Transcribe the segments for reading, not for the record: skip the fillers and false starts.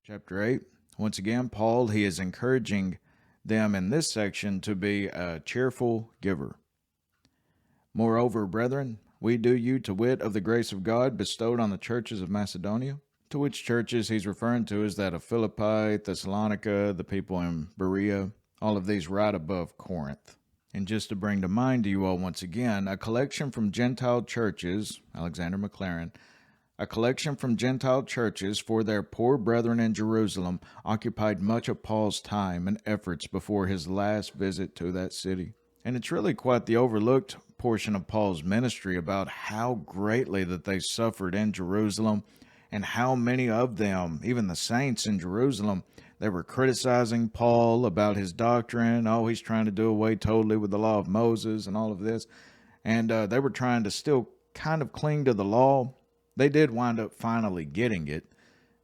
Chapter 8. Once again, Paul, he is encouraging them in this section to be a cheerful giver. Moreover, brethren, we do you to wit of the grace of God bestowed on the churches of Macedonia, to which churches he's referring to is that of Philippi, Thessalonica, the people in Berea, all of these right above Corinth. And just to bring to mind to you all once again, a collection from Gentile churches, Alexander McLaren, a collection from Gentile churches for their poor brethren in Jerusalem occupied much of Paul's time and efforts before his last visit to that city. And it's really quite the overlooked portion of Paul's ministry about how greatly that they suffered in Jerusalem and how many of them, even the saints in Jerusalem, they were criticizing Paul about his doctrine. Oh, he's trying to do away totally with the law of Moses and all of this. And they were trying to still kind of cling to the law. They did wind up finally getting it,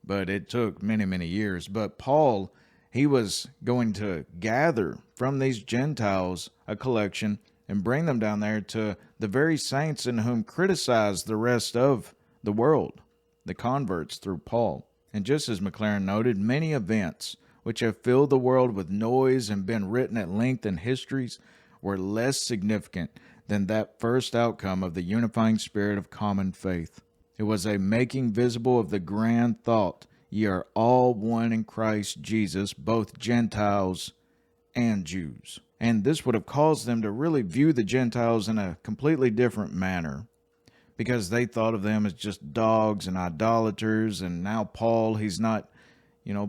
but it took many, many years. But Paul, he was going to gather from these Gentiles a collection and bring them down there to the very saints in whom criticized the rest of the world, the converts through Paul. And just as McLaren noted, many events which have filled the world with noise and been written at length in histories were less significant than that first outcome of the unifying spirit of common faith. It was a making visible of the grand thought, ye are all one in Christ Jesus, both Gentiles and Jews. And this would have caused them to really view the Gentiles in a completely different manner, because they thought of them as just dogs and idolaters, and now Paul, he's not,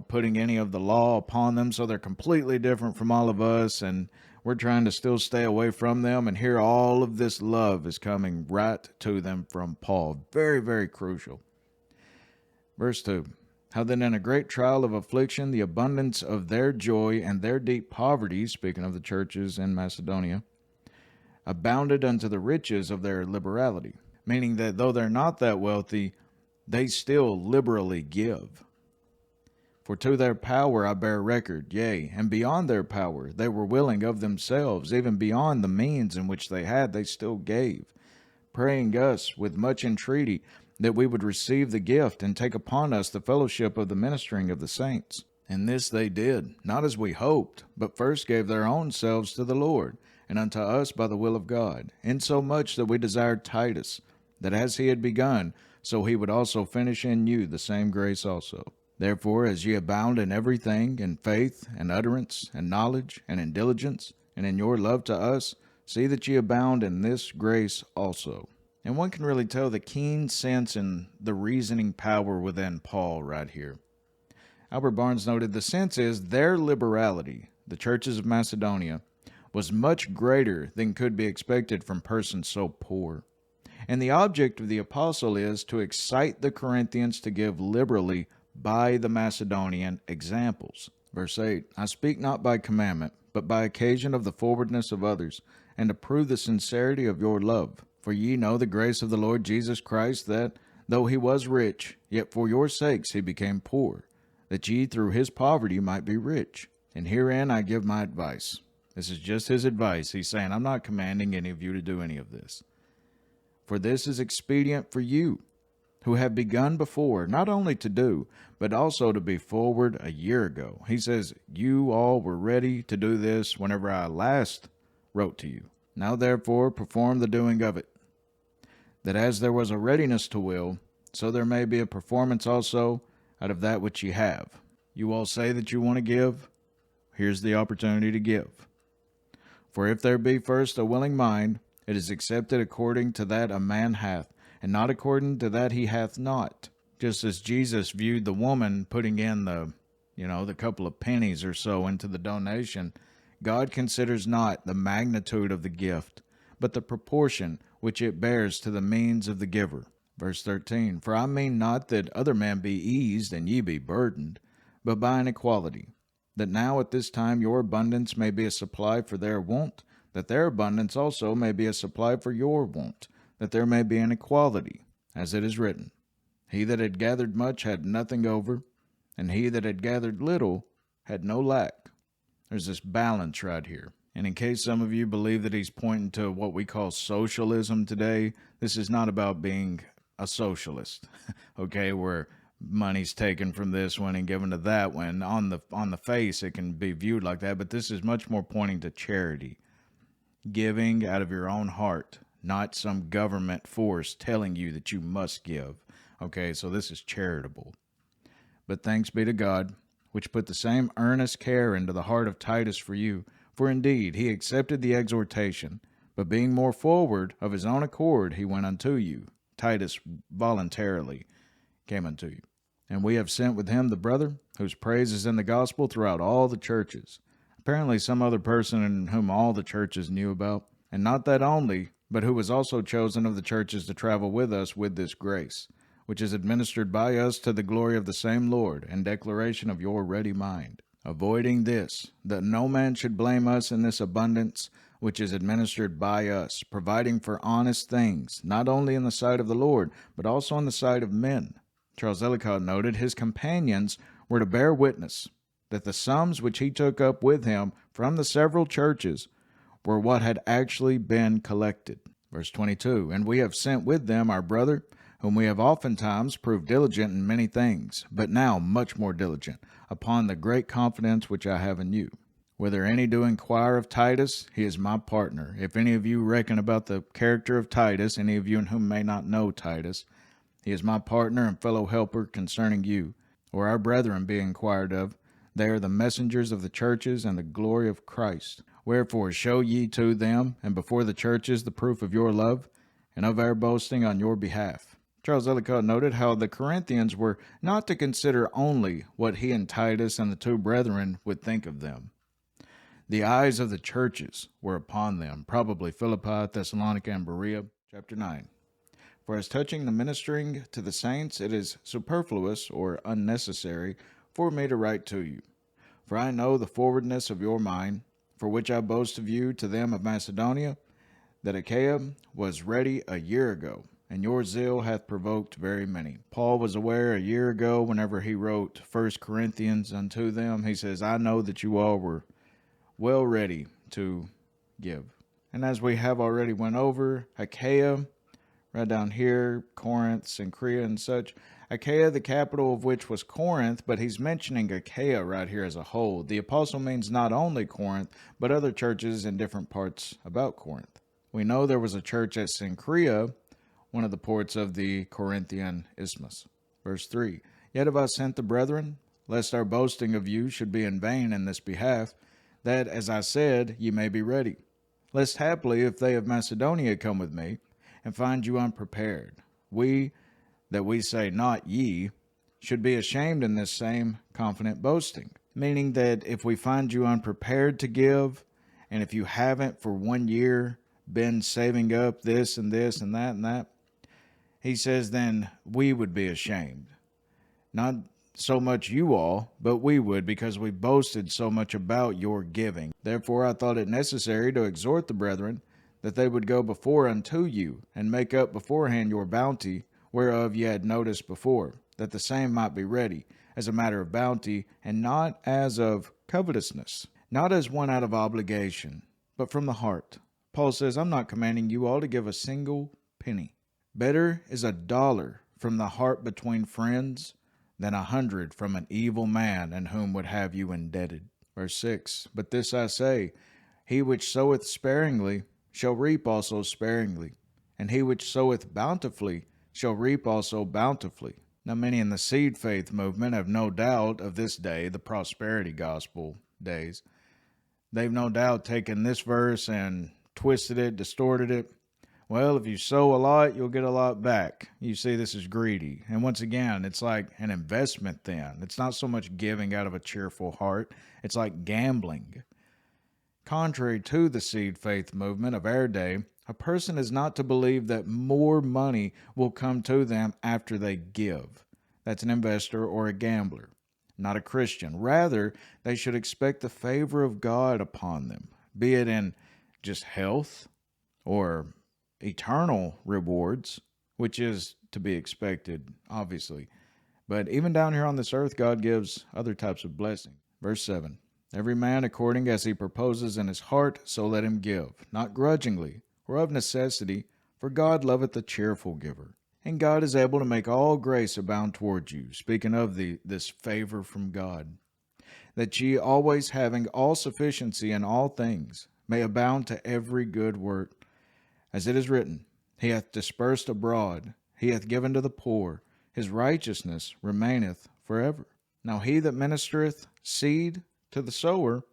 putting any of the law upon them, so they're completely different from all of us, and we're trying to still stay away from them, and here all of this love is coming right to them from Paul. Very, very crucial. Verse 2. How then in a great trial of affliction, the abundance of their joy and their deep poverty, speaking of the churches in Macedonia, abounded unto the riches of their liberality. Meaning that though they're not that wealthy, they still liberally give. For to their power I bear record, yea, and beyond their power they were willing of themselves, even beyond the means in which they had, they still gave, praying us with much entreaty that we would receive the gift and take upon us the fellowship of the ministering of the saints. And this they did, not as we hoped, but first gave their own selves to the Lord, and unto us by the will of God, insomuch that we desired Titus, that as he had begun, so he would also finish in you the same grace also. Therefore, as ye abound in everything, in faith, and utterance, and knowledge, and in diligence, and in your love to us, see that ye abound in this grace also. And one can really tell the keen sense and the reasoning power within Paul right here. Albert Barnes noted the sense is their liberality, the churches of Macedonia, was much greater than could be expected from persons so poor. And the object of the apostle is to excite the Corinthians to give liberally by the Macedonian examples. Verse 8, I speak not by commandment, but by occasion of the forwardness of others, and to prove the sincerity of your love. For ye know the grace of the Lord Jesus Christ, that, though he was rich, yet for your sakes he became poor, that ye through his poverty might be rich. And herein I give my advice. This is just his advice. He's saying, I'm not commanding any of you to do any of this. For this is expedient for you, who have begun before, not only to do, but also to be forward a year ago. He says, you all were ready to do this whenever I last wrote to you. Now therefore perform the doing of it, that as there was a readiness to will, so there may be a performance also out of that which ye have. You all say that you want to give. Here's the opportunity to give. For if there be first a willing mind, it is accepted according to that a man hath, and not according to that he hath not. Just as Jesus viewed the woman putting in the couple of pennies or so into the donation, God considers not the magnitude of the gift, but the proportion which it bears to the means of the giver. Verse 13, for I mean not that other men be eased and ye be burdened, but by an equality, that now at this time your abundance may be a supply for their want, that their abundance also may be a supply for your want, that there may be an equality, as it is written, he that had gathered much had nothing over, and he that had gathered little had no lack. There's this balance right here. And in case some of you believe that he's pointing to what we call socialism today, this is not about being a socialist, okay, where money's taken from this one and given to that one. On the face, it can be viewed like that, but this is much more pointing to charity, giving out of your own heart, not some government force telling you that you must give. Okay, so this is charitable. But thanks be to God, which put the same earnest care into the heart of Titus for you. For indeed he accepted the exhortation, but being more forward, of his own accord he went unto you. Titus voluntarily came unto you. And we have sent with him the brother, whose praise is in the gospel throughout all the churches. Apparently some other person in whom all the churches knew about, and not that only, but who was also chosen of the churches to travel with us with this grace, which is administered by us to the glory of the same Lord, and declaration of your ready mind. Avoiding this, that no man should blame us in this abundance which is administered by us, providing for honest things, not only in the sight of the Lord, but also in the sight of men. Charles Ellicott noted his companions were to bear witness that the sums which he took up with him from the several churches were what had actually been collected. Verse 22, and we have sent with them our brother, whom we have oftentimes proved diligent in many things, but now much more diligent, upon the great confidence which I have in you. Whether any do inquire of Titus, he is my partner. If any of you reckon about the character of Titus, any of you in whom may not know Titus, he is my partner and fellow helper concerning you, or our brethren be inquired of. They are the messengers of the churches and the glory of Christ. Wherefore show ye to them and before the churches the proof of your love, and of our boasting on your behalf. Charles Ellicott noted how the Corinthians were not to consider only what he and Titus and the two brethren would think of them. The eyes of the churches were upon them, probably Philippi, Thessalonica, and Berea. Chapter 9. For as touching the ministering to the saints, it is superfluous or unnecessary for me to write to you. For I know the forwardness of your mind, for which I boast of you to them of Macedonia, that Achaia was ready a year ago, and your zeal hath provoked very many. Paul was aware a year ago, whenever he wrote 1 Corinthians unto them, he says, I know that you all were well ready to give. And as we have already went over, Achaia, right down here, Corinth, Cenchrea, and such. Achaia, the capital of which was Corinth, but he's mentioning Achaia right here as a whole. The apostle means not only Corinth, but other churches in different parts about Corinth. We know there was a church at Cenchrea, one of the ports of the Corinthian isthmus. Verse 3, Yet have I sent the brethren, lest our boasting of you should be in vain in this behalf, that, as I said, ye may be ready. Lest haply, if they of Macedonia come with me, and find you unprepared, we, that we say not ye, should be ashamed in this same confident boasting. Meaning that if we find you unprepared to give, and if you haven't for 1 year been saving up this and this and that, he says then we would be ashamed. Not so much you all, but we would, because we boasted so much about your giving. Therefore I thought it necessary to exhort the brethren, that they would go before unto you, and make up beforehand your bounty, whereof ye had notice before, that the same might be ready, as a matter of bounty, and not as of covetousness, not as one out of obligation, but from the heart. Paul says, I'm not commanding you all to give a single penny. Better is $1 from the heart between friends than 100 from an evil man, in whom would have you indebted. Verse 6, But this I say, he which soweth sparingly shall reap also sparingly, and he which soweth bountifully shall reap also bountifully. Now many in the seed faith movement have no doubt of this day, the prosperity gospel days. They've no doubt taken this verse and twisted it, distorted it. Well, if you sow a lot, you'll get a lot back. You see, this is greedy. And once again, it's like an investment then. It's not so much giving out of a cheerful heart. It's like gambling. Contrary to the seed faith movement of our day, a person is not to believe that more money will come to them after they give. That's an investor or a gambler, not a Christian. Rather, they should expect the favor of God upon them, be it in just health or eternal rewards, which is to be expected, obviously. But even down here on this earth, God gives other types of blessings. Verse 7, Every man according as he proposes in his heart, so let him give, not grudgingly, or of necessity, for God loveth a cheerful giver. And God is able to make all grace abound toward you, speaking of this favor from God, that ye always having all sufficiency in all things, may abound to every good work. As it is written, He hath dispersed abroad, He hath given to the poor, His righteousness remaineth forever. Now he that ministereth seed to the sower,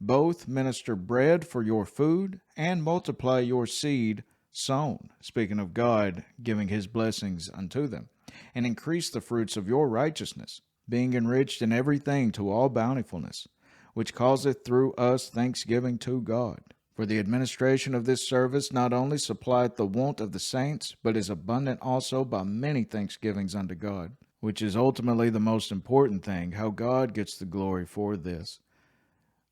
both minister bread for your food, and multiply your seed sown, speaking of God giving his blessings unto them, and increase the fruits of your righteousness, being enriched in everything to all bountifulness, which causeth through us thanksgiving to God. For the administration of this service not only supplieth the want of the saints, but is abundant also by many thanksgivings unto God, which is ultimately the most important thing, how God gets the glory for this.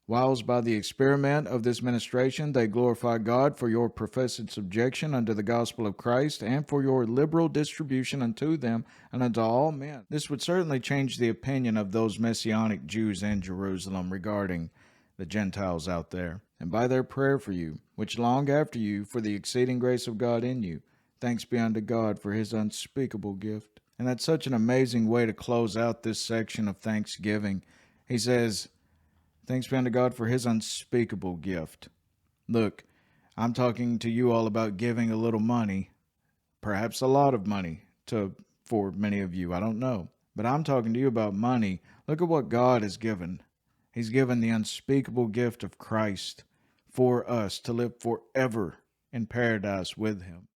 Whiles by the experiment of this ministration they glorify God for your professed subjection unto the gospel of Christ, and for your liberal distribution unto them and unto all men. This would certainly change the opinion of those Messianic Jews in Jerusalem regarding the Gentiles out there, and by their prayer for you, which long after you for the exceeding grace of God in you. Thanks be unto God for his unspeakable gift. And that's such an amazing way to close out this section of Thanksgiving. He says, thanks be unto God for his unspeakable gift. Look, I'm talking to you all about giving a little money, perhaps a lot of money for many of you. I don't know. But I'm talking to you about money. Look at what God has given. He's given the unspeakable gift of Christ for us to live forever in paradise with him.